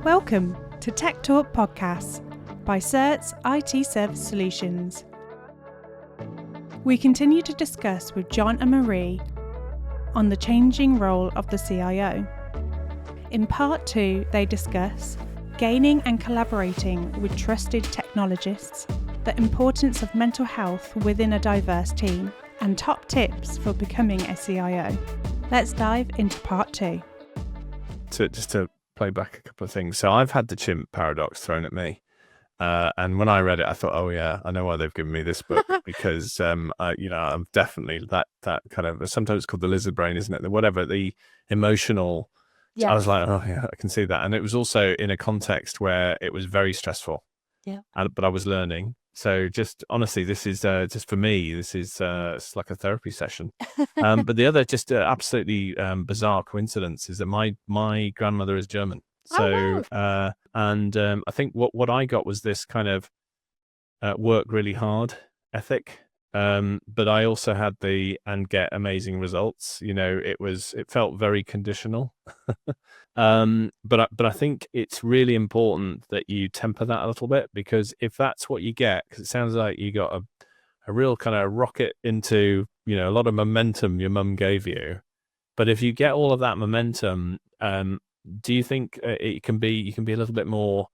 Welcome to TechTalk Podcasts by Certes IT Service Solutions. We continue to discuss with Jon and Marie on the changing role of the CIO. In part 2, they discuss gaining and collaborating with trusted technologists, the importance of mental health within a diverse team, and top tips for becoming a CIO. Let's dive into part 2. Just to play back a couple of things. So I've had the chimp paradox thrown at me. And when I read it, I thought, oh yeah, I know why they've given me this book because, I'm definitely that kind of, sometimes it's called the lizard brain, isn't it? Whatever, the emotional. Yeah. I was like, oh yeah, I can see that. And it was also in a context where it was very stressful. Yeah. But I was learning. So just honestly, this is just for me, this is it's like a therapy session. But the other just absolutely bizarre coincidence is that my grandmother is German. So I think what I got was this kind of work really hard ethic. But I also had and get amazing results. You know, it felt very conditional. But I think it's really important that you temper that a little bit, because if that's what you get, because it sounds like you got a real kind of rocket into, a lot of momentum your mum gave you. But if you get all of that momentum, do you think you can be a little bit more,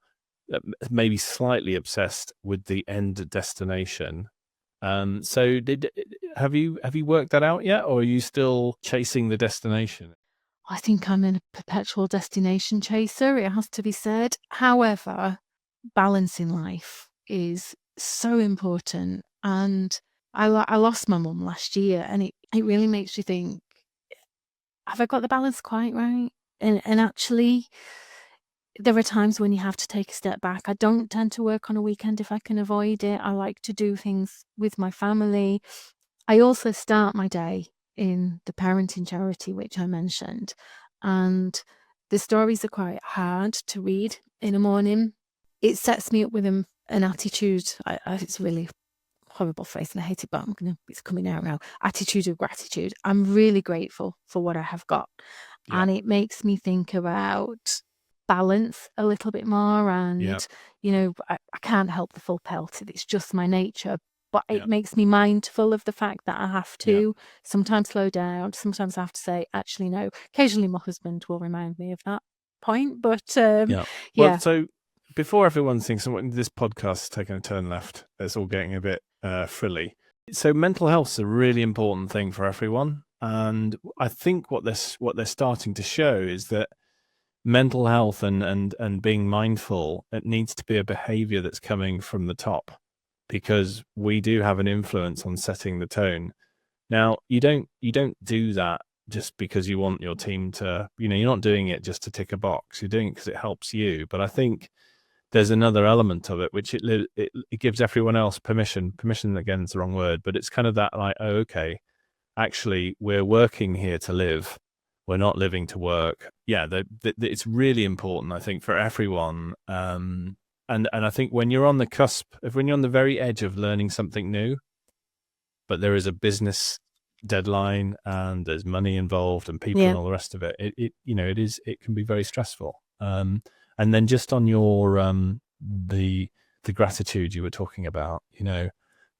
maybe slightly obsessed with the end destination? So have you worked that out yet, or are you still chasing the destination? I think I'm in a perpetual destination chaser, it has to be said. However, balance in life is so important. And I lost my mum last year, and it really makes you think, have I got the balance quite right? And actually, there are times when you have to take a step back. I don't tend to work on a weekend if I can avoid it. I like to do things with my family. I also start my day in the parenting charity, which I mentioned. And the stories are quite hard to read in the morning. It sets me up with an attitude. It's a really horrible phrase and I hate it, but it's coming out now. Attitude of gratitude. I'm really grateful for what I have got. Yeah. And it makes me think about balance a little bit more. And, I can't help the full pelt. It's just my nature. But it makes me mindful of the fact that I have to sometimes slow down. Sometimes I have to say, actually, no. Occasionally my husband will remind me of that point. But Well, so before everyone thinks this podcast is taking a turn left, it's all getting a bit frilly. So mental health is a really important thing for everyone. And I think what they're starting to show is that mental health and being mindful, it needs to be a behavior that's coming from the top, because we do have an influence on setting the tone. Now, you don't do that just because you want your team to, you're not doing it just to tick a box. You're doing it because it helps you. But I think there's another element of it, which it gives everyone else permission. Permission, again, is the wrong word, but it's kind of that like, oh, okay, actually, we're working here to live. We're not living to work. Yeah, it's really important, I think, for everyone. And I think when you're on the cusp, when you're on the very edge of learning something new, but there is a business deadline and there's money involved and people and all the rest of it, it can be very stressful. And then just on your the gratitude you were talking about,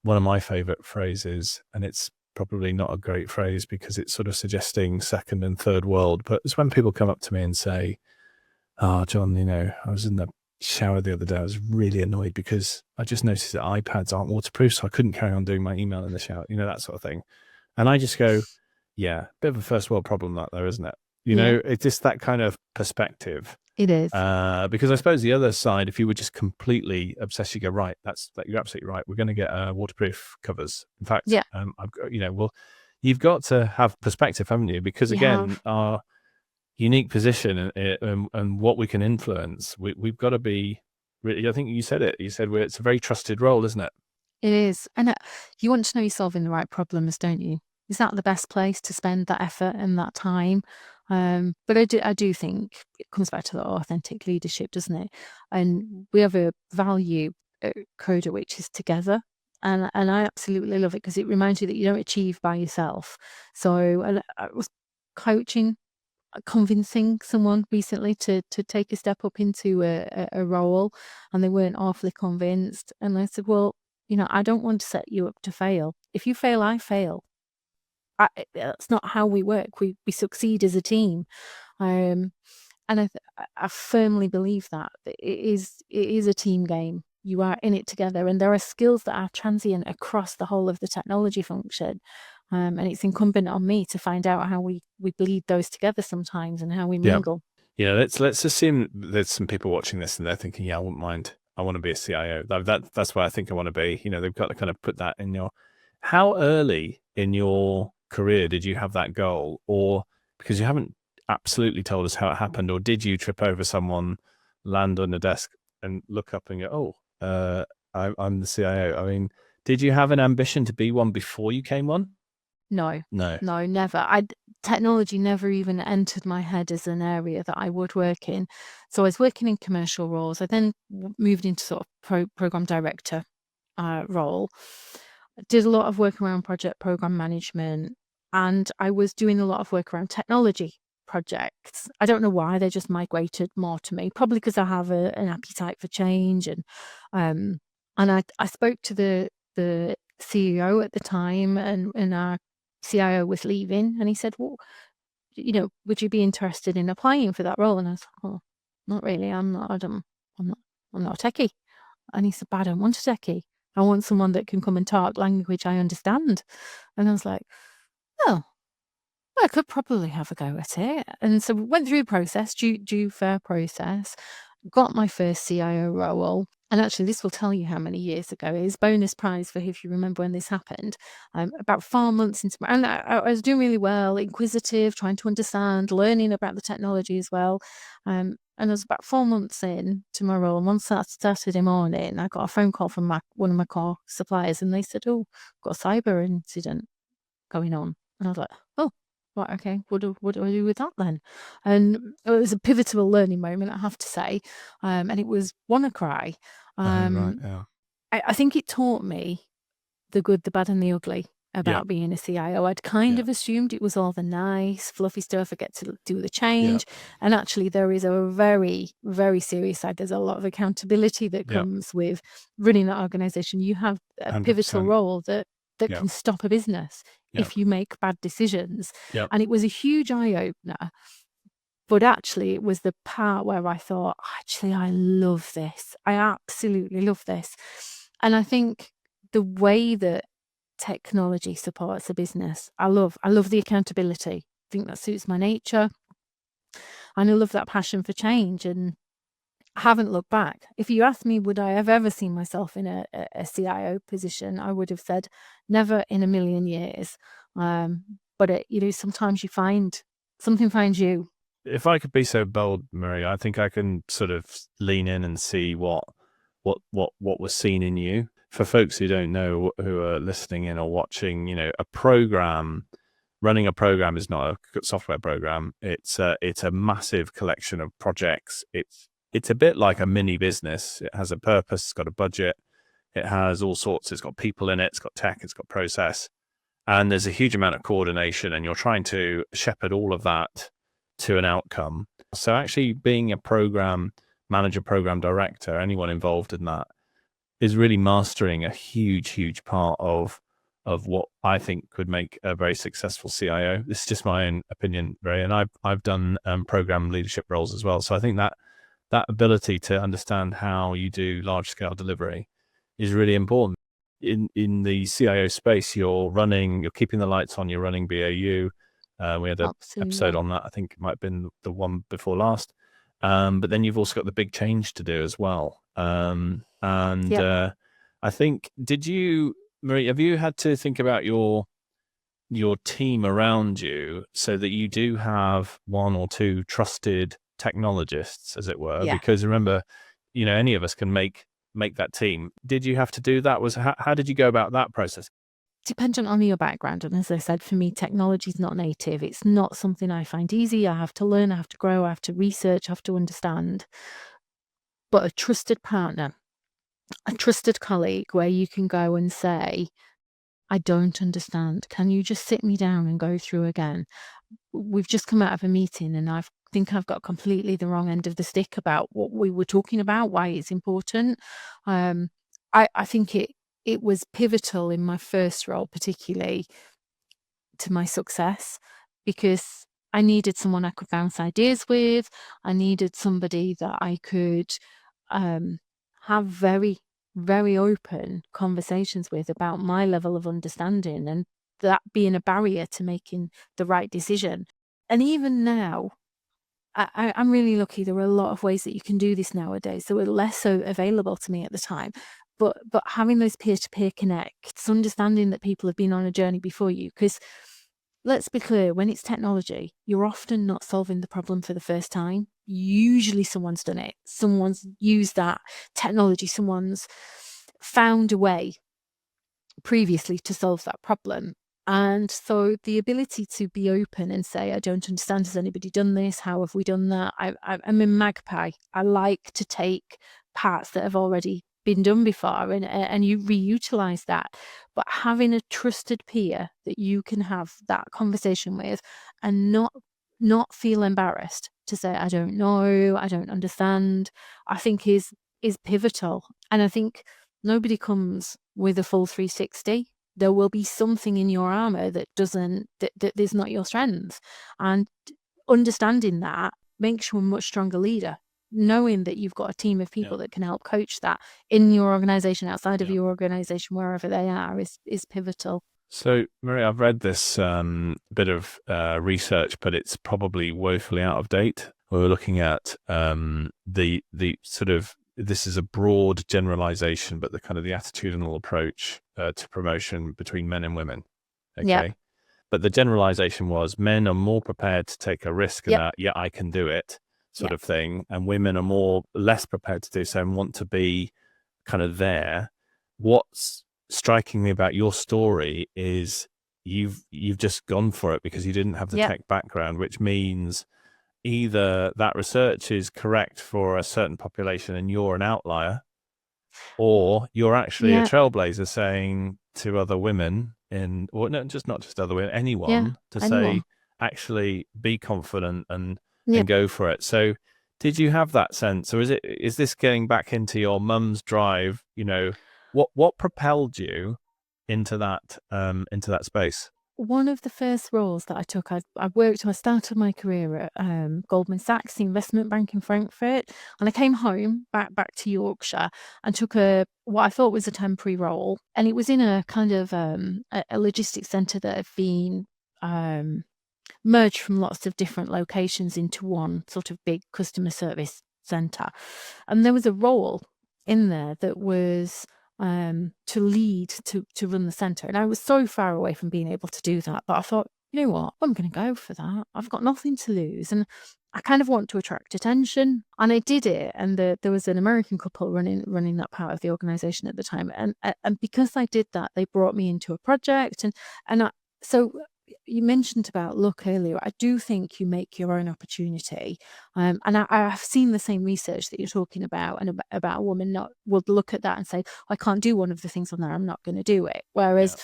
one of my favorite phrases, and it's probably not a great phrase because it's sort of suggesting second and third world, but it's when people come up to me and say, oh, Jon, I was in the shower the other day. I was really annoyed because I just noticed that iPads aren't waterproof, so I couldn't carry on doing my email in the shower, that sort of thing. And I just go, yeah, bit of a first world problem that though, isn't it? It's just that kind of perspective. It is. Because I suppose the other side, if you were just completely obsessed, you go, right, you're absolutely right. We're going to get waterproof covers. In fact, you've got to have perspective, haven't you? Because again, our unique position and what we can influence, we've got to be really, I think you said it. You said it's a very trusted role, isn't it? It is. And you want to know you're solving the right problems, don't you? Is that the best place to spend that effort and that time? But I do think it comes back to the authentic leadership, doesn't it? And we have a value at Coda, which is together. And I absolutely love it because it reminds you that you don't achieve by yourself. So I was coaching convincing someone recently to take a step up into a role, and they weren't awfully convinced. And I said, well, I don't want to set you up to fail. If you fail, I fail. That's not how we work. We succeed as a team. And I firmly believe that it is a team game. You are in it together, and there are skills that are transient across the whole of the technology function. And it's incumbent on me to find out how we bleed those together sometimes, and how we mingle. Yeah, let's assume there's some people watching this and they're thinking, yeah, I wouldn't mind. I want to be a CIO. That's where I think I want to be. They've got to kind of put that in your. How early in your career did you have that goal, or because you haven't absolutely told us how it happened, or did you trip over someone, land on the desk, and look up and go, oh, I'm the CIO? I mean, did you have an ambition to be one before you came one? No, No, never. Technology never even entered my head as an area that I would work in. So I was working in commercial roles. I then moved into sort of program director role. Did a lot of work around project program management, and I was doing a lot of work around technology projects. I don't know why, they just migrated more to me, probably because I have an appetite for change. And I spoke to the CEO at the time, and our CIO was leaving, and he said, well, would you be interested in applying for that role? And I was like, oh, not really. I'm not a techie. And he said, but I don't want a techie. I want someone that can come and talk language I understand. And I was like, oh, well, I could probably have a go at it. And so we went through a process, due fair process, got my first CIO role. And actually, this will tell you how many years ago it is. Bonus prize for if you remember when this happened. About 4 months into and I was doing really well, inquisitive, trying to understand, learning about the technology as well. And I was about 4 months in to my role. And one Saturday morning, I got a phone call from one of my core suppliers, and they said, "Oh, got a cyber incident going on." And I was like, "Oh, right, okay. What do I do with that then?" And it was a pivotal learning moment, I have to say. And it was WannaCry. right, yeah. I think it taught me the good, the bad, and the ugly about being a CIO. I'd kind of assumed it was all the nice, fluffy stuff. I get to do the change. And actually, there is a very, very serious side. There's a lot of accountability that comes with running that organization. You have a 100%. pivotal role that can stop a business if you make bad decisions. And it was a huge eye-opener. But actually, it was the part where I thought, actually, I love this. I absolutely love this. And I think the way that technology supports a business, I love the accountability. I think that suits my nature. And I love that passion for change. And I haven't looked back. If you asked me, would I have ever seen myself in a CIO position, I would have said never in a million years. But sometimes you find something finds you. If I could be so bold, Marie, I think I can sort of lean in and see what was seen in you. For folks who don't know, who are listening in or watching, running a program is not a software program. It's a massive collection of projects. It's a bit like a mini business. It has a purpose. It's got a budget. It has all sorts. It's got people in it. It's got tech. It's got process. And there's a huge amount of coordination, and you're trying to shepherd all of that to an outcome. So actually being a program manager, program director, anyone involved in that is really mastering a huge part of what I think could make a very successful CIO. This is just my own opinion, Ray, and I've done program leadership roles as well. So I think that ability to understand how you do large scale delivery is really important. In the CIO space, you're keeping the lights on, you're running BAU. We had an episode on that. I think it might have been the one before last. But then you've also got the big change to do as well. I think, Marie, have you had to think about your team around you so that you do have one or two trusted technologists, as it were? Yeah. Because remember, any of us can make that team. Did you have to do that? How did you go about that process? Dependent on your background. And as I said, for me, technology is not native. It's not something I find easy. I have to learn, I have to grow, I have to research, I have to understand. But a trusted partner, a trusted colleague where you can go and say, I don't understand. Can you just sit me down and go through again? We've just come out of a meeting and I think I've got completely the wrong end of the stick about what we were talking about, why it's important. I think it was pivotal in my first role, particularly to my success, because I needed someone I could bounce ideas with. I needed somebody that I could have very, very open conversations with about my level of understanding, and that being a barrier to making the right decision. And even now, I'm really lucky. There are a lot of ways that you can do this nowadays that were less so available to me at the time. But having those peer-to-peer connects, understanding that people have been on a journey before you, because let's be clear, when it's technology, you're often not solving the problem for the first time. Usually someone's done it. Someone's used that technology. Someone's found a way previously to solve that problem. And so the ability to be open and say, I don't understand, has anybody done this? How have we done that? I'm in Magpie. I like to take parts that have already been done before and you reutilize that. But having a trusted peer that you can have that conversation with and not feel embarrassed to say, I don't know, I don't understand, I think is pivotal. And I think nobody comes with a full 360. There will be something in your armor that is not your strength. And understanding that makes you a much stronger leader. Knowing that you've got a team of people that can help coach that in your organization, outside of your organization, wherever they are, is pivotal. So, Marie, I've read this bit of research, but it's probably woefully out of date. We were looking at the sort of, this is a broad generalization, but the kind of the attitudinal approach to promotion between men and women. Okay. Yep. But the generalization was men are more prepared to take a risk and I can do it sort of thing. And women are less prepared to do so and want to be kind of there. What's striking me about your story is you've just gone for it because you didn't have the tech background, which means either that research is correct for a certain population and you're an outlier, or you're actually a trailblazer saying to other women not just other women, anyone say, actually be confident and go for it. So did you have that sense, or is this getting back into your mum's drive? What propelled you into that space? One of the first roles that I took, I started my career at Goldman Sachs, the investment bank in Frankfurt, and I came home back to Yorkshire and took what I thought was a temporary role, and it was in a kind of a logistics centre that had been merged from lots of different locations into one sort of big customer service centre, and there was a role in there that was to lead, to run the centre. And I was so far away from being able to do that, but I thought, you know what, I'm going to go for that. I've got nothing to lose. And I kind of want to attract attention. And I did it. And there was an American couple running that part of the organisation at the time. And because I did that, they brought me into a project. So you mentioned about luck earlier. I do think you make your own opportunity. And I've seen the same research that you're talking about, and about a woman would look at that and say, I can't do one of the things on there, I'm not going to do it. Whereas,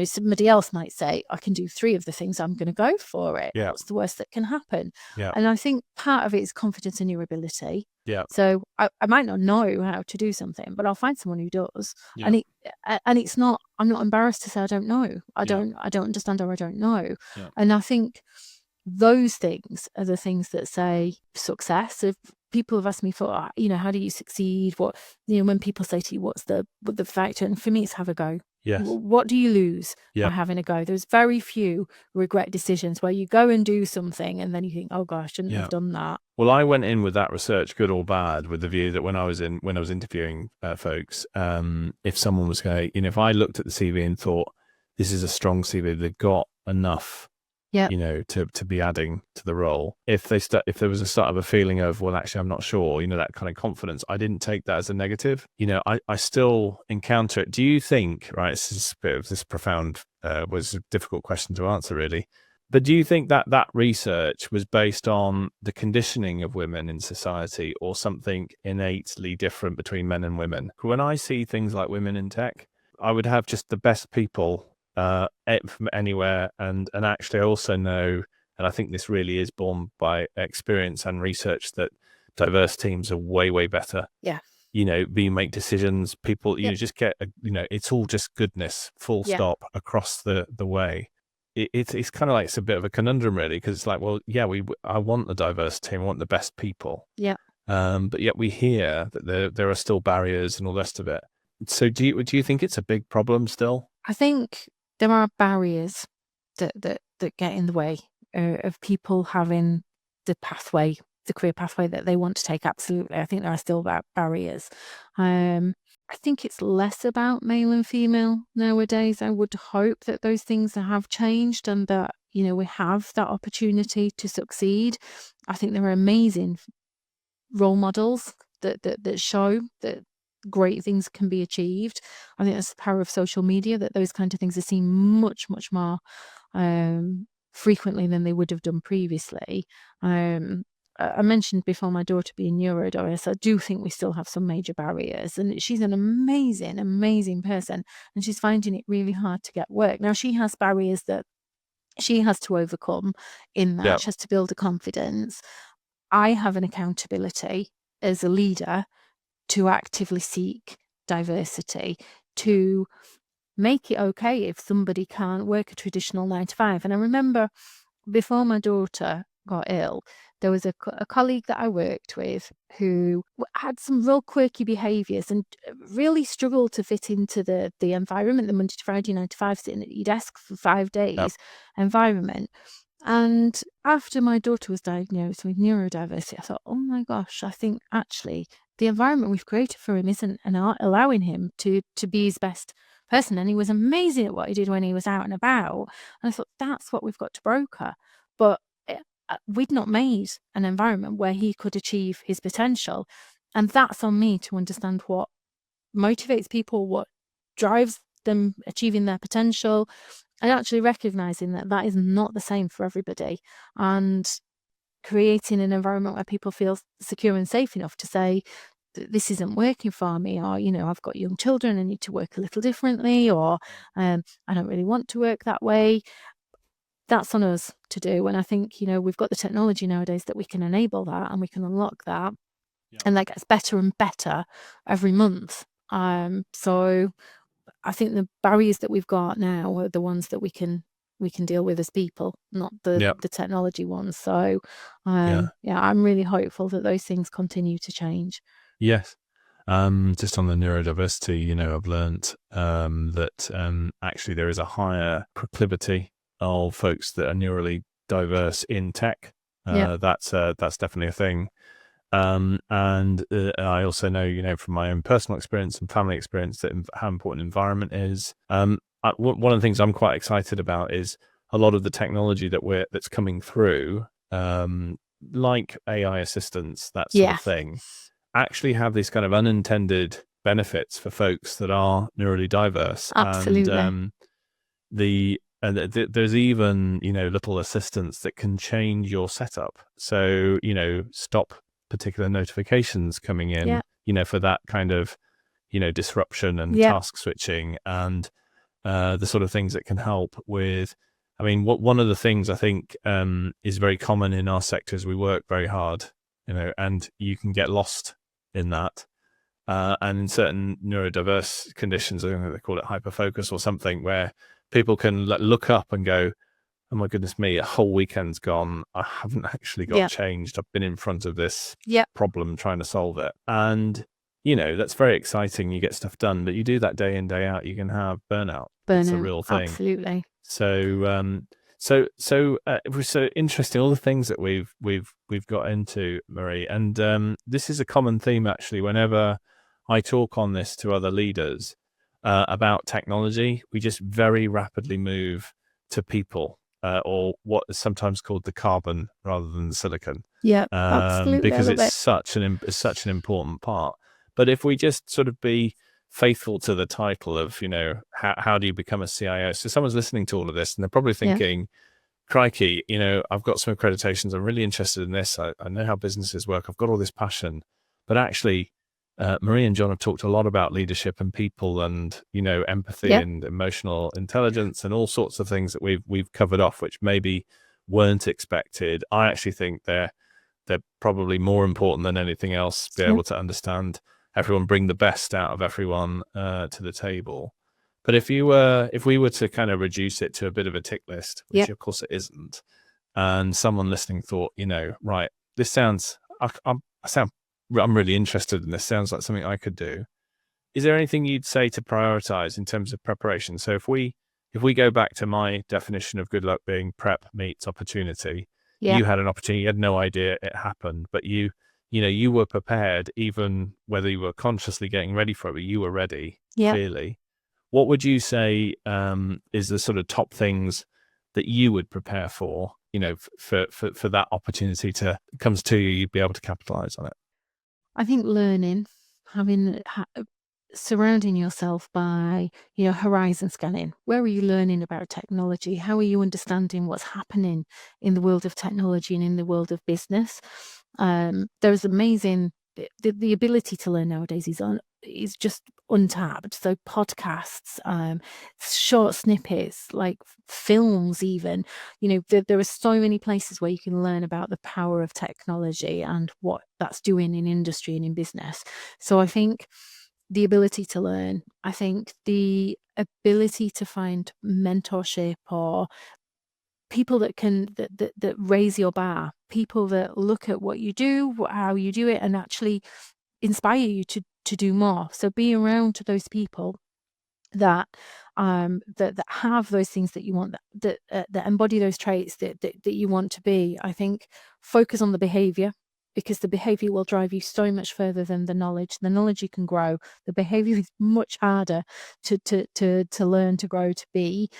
somebody else might say, I can do 3 of the things, I'm going to go for it. Yeah. What's the worst that can happen? Yeah. And I think part of it is confidence in your ability. Yeah. So I might not know how to do something, but I'll find someone who does. Yeah. And it's not, I'm not embarrassed to say I don't know. I don't understand, or I don't know. Yeah. And I think those things are the things that say success. If people have asked me for, how do you succeed? What, when people say to you, what's the factor? And for me, it's have a go. Yes. What do you lose by having a go? There's very few regret decisions where you go and do something and then you think, oh gosh, I shouldn't have done that. Well, I went in with that research, good or bad, with the view that when I was interviewing folks, if someone was going, if I looked at the CV and thought this is a strong CV, they've got enough, to be adding to the role. If there was a sort of a feeling of, well, actually, I'm not sure, that kind of confidence, I didn't take that as a negative. I still encounter it. Do you think, right? This is a bit of this profound, was a difficult question to answer, really. But do you think that research was based on the conditioning of women in society, or something innately different between men and women? When I see things like women in tech, I would have just the best people from anywhere. And actually, I also know, and I think this really is borne by experience and research, that diverse teams are way better. Yeah. You make decisions, people, Yep. just get, it's all just goodness, full stop, across the way. It's kind of like, it's a bit of a conundrum, really, because it's like, well, yeah, I want a diverse team, I want the best people. Yeah. But yet we hear that there are still barriers and all the rest of it. So do you think it's a big problem still? I think there are barriers that get in the way of people having the career pathway that they want to take. Absolutely. I think there are still barriers. I think it's less about male and female nowadays. I would hope that those things have changed and that, we have that opportunity to succeed. I think there are amazing role models that show that great things can be achieved. I think that's the power of social media, that those kind of things are seen much more frequently than they would have done previously. I mentioned before my daughter being neurodiverse. I do think we still have some major barriers, and she's an amazing person, and she's finding it really hard to get work. Now, she has barriers that she has to overcome in that. She has to build a confidence. I have an accountability as a leader to actively seek diversity, to make it okay if somebody can't work a traditional 9 to 5. And I remember before my daughter got ill, there was a colleague that I worked with who had some real quirky behaviours and really struggled to fit into the environment, the Monday to Friday 9 to 5, sitting at your desk for 5 days environment. And after my daughter was diagnosed with neurodiversity, I thought, oh my gosh, I think actually the environment we've created for him isn't allowing him to be his best person. And he was amazing at what he did when he was out and about. And I thought, that's what we've got to broker. But we'd not made an environment where he could achieve his potential. And that's on me to understand what motivates people, what drives them achieving their potential, and actually recognizing that is not the same for everybody, and creating an environment where people feel secure and safe enough to say, this isn't working for me, or I've got young children, I need to work a little differently, or I don't really want to work that way. That's on us to do. And I think we've got the technology nowadays that we can enable that and we can unlock that, and that gets better and better every month. So I think the barriers that we've got now are the ones that we can deal with as people, not the technology ones. So I'm really hopeful that those things continue to change. Yes. Just on the neurodiversity, I've learnt that actually there is a higher proclivity of folks that are neurally diverse in tech. That's definitely a thing. And I also know, from my own personal experience and family experience, that how important environment is. One of the things I'm quite excited about is a lot of the technology that's coming through, like AI assistants, that sort of thing, actually have these kind of unintended benefits for folks that are neurally diverse. Absolutely. And there's even, little assistants that can change your setup. So, stop particular notifications coming in, for that kind of, disruption and task switching, and the sort of things that can help with. I mean, one of the things I think is very common in our sector is we work very hard, and you can get lost in that. And in certain neurodiverse conditions, I think they call it hyperfocus or something, where people can look up and go, oh my goodness me, a whole weekend's gone. I haven't actually got changed. I've been in front of this problem trying to solve it. And, that's very exciting. You get stuff done, but you do that day in, day out, you can have burnout. It's a real thing. Absolutely. So, it was so interesting, all the things that we've got into, Marie. And this is a common theme, actually, whenever I talk on this to other leaders about technology, we just very rapidly move to people, or what is sometimes called the carbon rather than the silicon. Yeah, absolutely. Because it's such an important part. But if we just sort of be faithful to the title of, how do you become a CIO? So someone's listening to all of this and they're probably thinking, crikey, I've got some accreditations. I'm really interested in this. I know how businesses work. I've got all this passion, but actually, Marie and Jon have talked a lot about leadership and people and, empathy and emotional intelligence and all sorts of things that we've covered off, which maybe weren't expected. I actually think they're probably more important than anything else, be able to understand everyone, bring the best out of everyone to the table. But if we were to kind of reduce it to a bit of a tick list, which of course it isn't, and someone listening thought, right, this sounds, I'm really interested in this, sounds like something I could do. Is there anything you'd say to prioritize in terms of preparation? So if we go back to my definition of good luck being prep meets opportunity, you had an opportunity, you had no idea it happened, but you were prepared, even whether you were consciously getting ready for it, but you were ready, clearly. What would you say is the sort of top things that you would prepare for, for that opportunity to comes to you, you'd be able to capitalize on it? I think learning, surrounding yourself by, horizon scanning. Where are you learning about technology? How are you understanding what's happening in the world of technology and in the world of business? There's amazing, the ability to learn nowadays is just untapped. So podcasts, short snippets, like films even, there are so many places where you can learn about the power of technology and what that's doing in industry and in business. So I think the ability to learn, I think the ability to find mentorship or people that raise your bar, people that look at what you do, how you do it, and actually inspire you to do more. So be around those people that have those things that you want, that embody those traits that you want to be. I think focus on the behavior, because the behavior will drive you so much further than the knowledge. The knowledge you can grow. The behavior is much harder to learn, to grow, to be.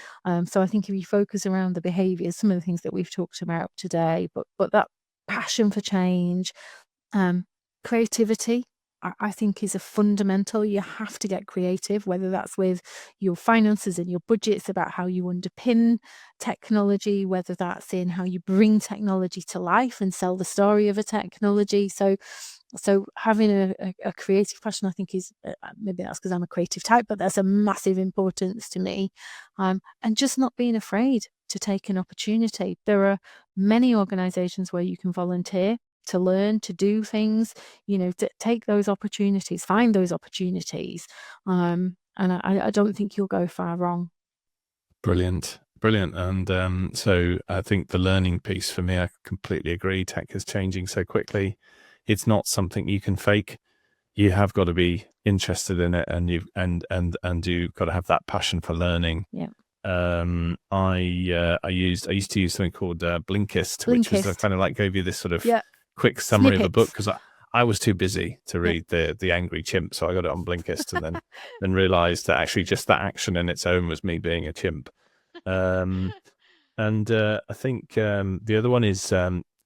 So I think if you focus around the behaviors, some of the things that we've talked about today, but that passion for change, creativity, I think is a fundamental. You have to get creative, whether that's with your finances and your budgets, about how you underpin technology, whether that's in how you bring technology to life and sell the story of a technology. So having a creative passion, I think, is maybe that's because I'm a creative type, but that's a massive importance to me. And just not being afraid to take an opportunity. There are many organizations where you can volunteer to learn, to do things, to take those opportunities, find those opportunities. And I don't think you'll go far wrong. Brilliant. And so I think the learning piece for me, I completely agree. Tech is changing so quickly. It's not something you can fake. You have got to be interested in it, and you've got to have that passion for learning. Yeah. I used to use something called Blinkist, which was kind of like gave you this sort of quick summary of a book, because I was too busy to read the Angry Chimp, so I got it on Blinkist, and then realized that actually just that action in its own was me being a chimp. And I think the other one is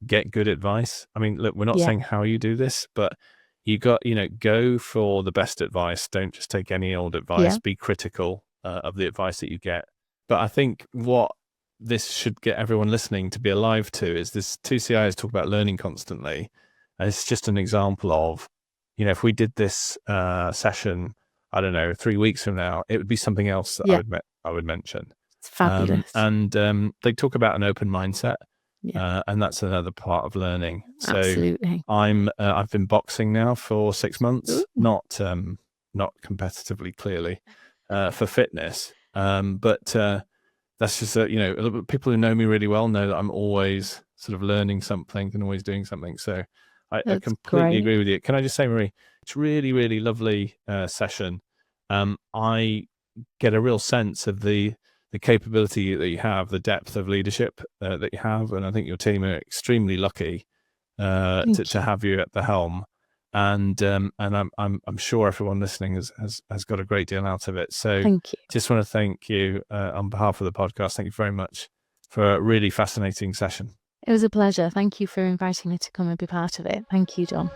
get good advice. I mean, look, we're not saying how you do this, but you got, go for the best advice. Don't just take any old advice. Be critical of the advice that you get. But I think what this should get everyone listening to be alive to is this. Two CIOs talk about learning constantly. And it's just an example of, if we did this session, I don't know, 3 weeks from now, it would be something else that I would mention. It's fabulous. They talk about an open mindset, and that's another part of learning. So absolutely. I've been boxing now for 6 months, not competitively, clearly, for fitness. But that's just people who know me really well know that I'm always sort of learning something and always doing something. So I completely agree with you. Can I just say, Marie, it's really, really lovely session. I get a real sense of the capability that you have, the depth of leadership that you have, and I think your team are extremely lucky to have you at the helm. And I'm sure everyone listening has got a great deal out of it. So thank you. Just want to thank you on behalf of the podcast. Thank you very much for a really fascinating session. It was a pleasure. Thank you for inviting me to come and be part of it. Thank you, Jon.